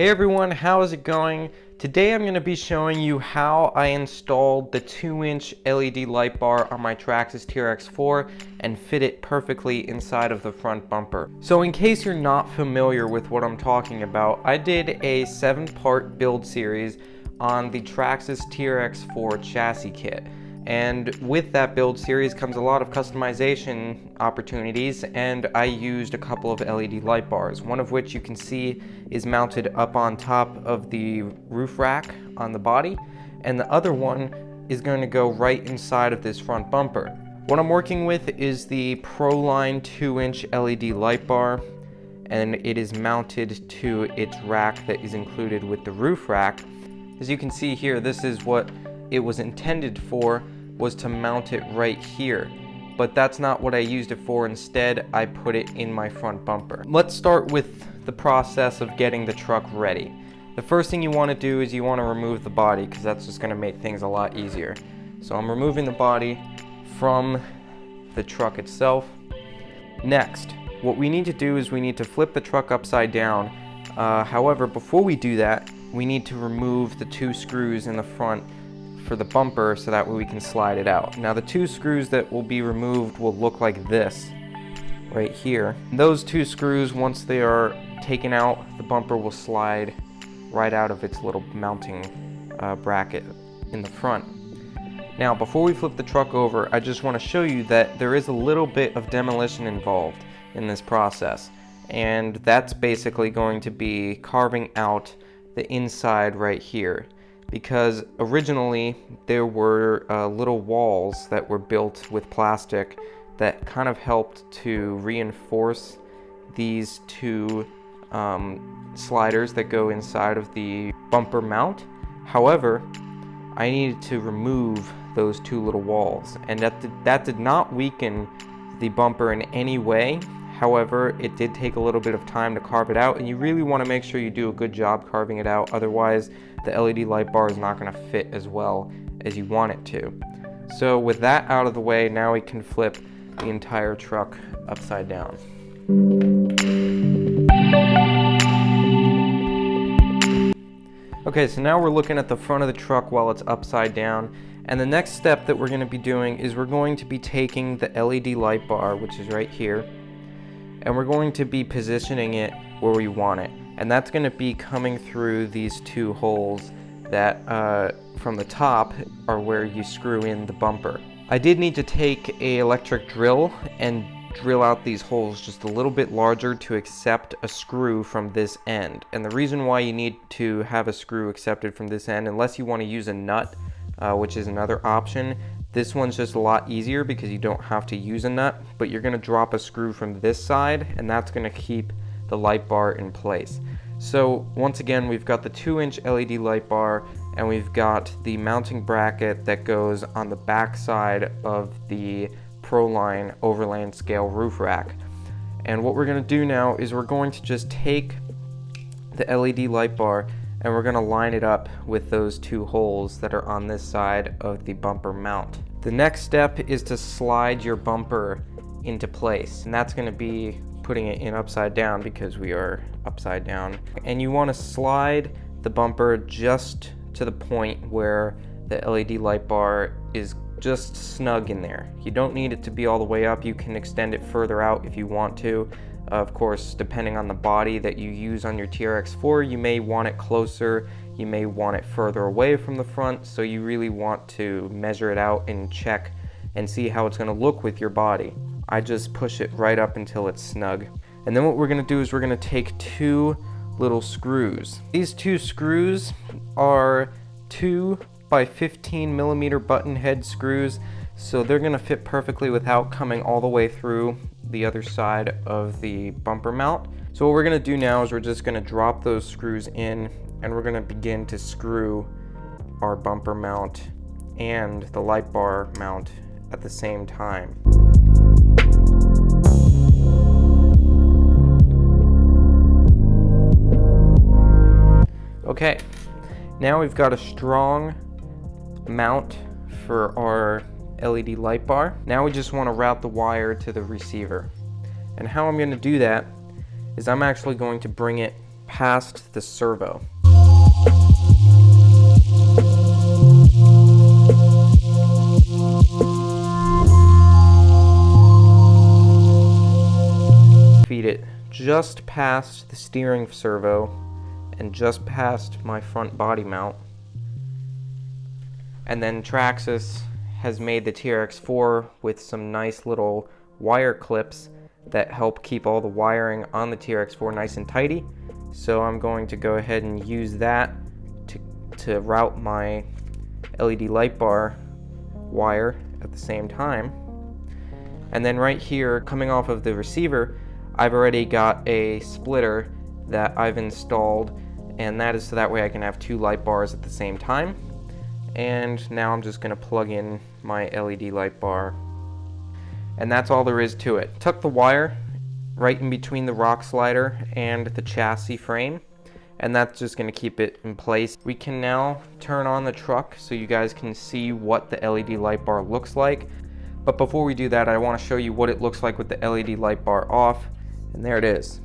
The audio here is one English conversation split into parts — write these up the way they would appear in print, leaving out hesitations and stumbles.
Hey everyone, how is it going? Today I'm going to be showing you how I installed the 2-inch LED light bar on my Traxxas TRX-4 and fit it perfectly inside of the front bumper. So in case you're not familiar with what I'm talking about, I did a 7-part build series on the Traxxas TRX-4 chassis kit. And with that build series comes a lot of customization opportunities, and I used a couple of LED light bars, one of which you can see is mounted up on top of the roof rack on the body, and the other one is going to go right inside of this front bumper. What I'm working with is the ProLine 2-inch LED light bar, and it is mounted to its rack that is included with the roof rack. As you can see here, this is what it was intended for, was to mount it right here, but that's not what I used it for. Instead, I put it in my front bumper. Let's start with the process of getting the truck ready. The first thing you want to do is you want to remove the body, because that's just going to make things a lot easier. So I'm removing the body from the truck itself. Next, what we need to do is we need to flip the truck upside down. However, before we do that, we need to remove the 2 screws in the front for the bumper so that way we can slide it out. Now the 2 screws that will be removed will look like this right here. Those 2 screws, once they are taken out, the bumper will slide right out of its little mounting bracket in the front. Now before we flip the truck over, I just want to show you that there is a little bit of demolition involved in this process, and that's basically going to be carving out the inside right here, because originally there were little walls that were built with plastic that kind of helped to reinforce these 2 sliders that go inside of the bumper mount. However, I needed to remove those 2 little walls, and that did not weaken the bumper in any way. However, it did take a little bit of time to carve it out, and you really want to make sure you do a good job carving it out, otherwise the LED light bar is not going to fit as well as you want it to. So with that out of the way, now we can flip the entire truck upside down. Okay, so now we're looking at the front of the truck while it's upside down, and the next step that we're going to be doing is we're going to be taking the LED light bar, which is right here, and we're going to be positioning it where we want it. And that's going to be coming through these 2 holes that from the top are where you screw in the bumper. I did need to take an electric drill and drill out these holes just a little bit larger to accept a screw from this end. And the reason why you need to have a screw accepted from this end, unless you want to use a nut, which is another option, this one's just a lot easier because you don't have to use a nut, but you're going to drop a screw from this side, and that's going to keep the light bar in place. So once again, we've got the 2-inch LED light bar, and we've got the mounting bracket that goes on the back side of the ProLine overland scale roof rack. And what we're going to do now is we're going to just take the LED light bar and we're going to line it up with those 2 holes that are on this side of the bumper mount. The next step is to slide your bumper into place, and that's going to be putting it in upside down because we are upside down. And you want to slide the bumper just to the point where the LED light bar is just snug in there. You don't need it to be all the way up. You can extend it further out if you want to. Of course, depending on the body that you use on your TRX-4, you may want it closer, you may want it further away from the front, so you really want to measure it out and check and see how it's going to look with your body. I just push it right up until it's snug. And then what we're going to do is we're going to take 2 little screws. These 2 screws are 2 by 15 millimeter button head screws, so they're going to fit perfectly without coming all the way through the other side of the bumper mount. So what we're going to do now is we're just going to drop those screws in, and we're going to begin to screw our bumper mount and the light bar mount at the same time. Okay, now we've got a strong mount for our LED light bar. Now we just want to route the wire to the receiver. And how I'm going to do that is I'm actually going to bring it past the servo. Feed it just past the steering servo and just past my front body mount. And then Traxxas has made the TRX-4 with some nice little wire clips that help keep all the wiring on the TRX-4 nice and tidy. So I'm going to go ahead and use that to route my LED light bar wire at the same time. And then right here, coming off of the receiver, I've already got a splitter that I've installed, and that is so that way I can have two light bars at the same time. And now I'm just going to plug in my LED light bar. And that's all there is to it. Tuck the wire right in between the rock slider and the chassis frame, and that's just going to keep it in place. We can now turn on the truck so you guys can see what the LED light bar looks like. But before we do that, I want to show you what it looks like with the LED light bar off, and there it is.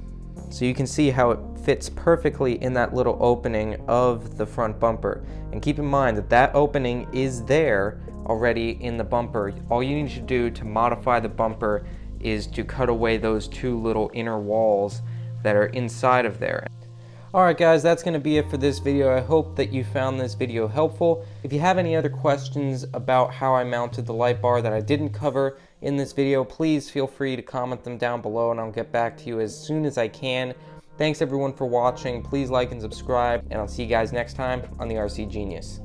So you can see how it fits perfectly in that little opening of the front bumper. And keep in mind that that opening is there already in the bumper. All you need to do to modify the bumper is to cut away those two little inner walls that are inside of there. Alright guys, that's going to be it for this video. I hope that you found this video helpful. If you have any other questions about how I mounted the light bar that I didn't cover in this video, please feel free to comment them down below and I'll get back to you as soon as I can. Thanks everyone for watching. Please like and subscribe, and I'll see you guys next time on the RC Genius.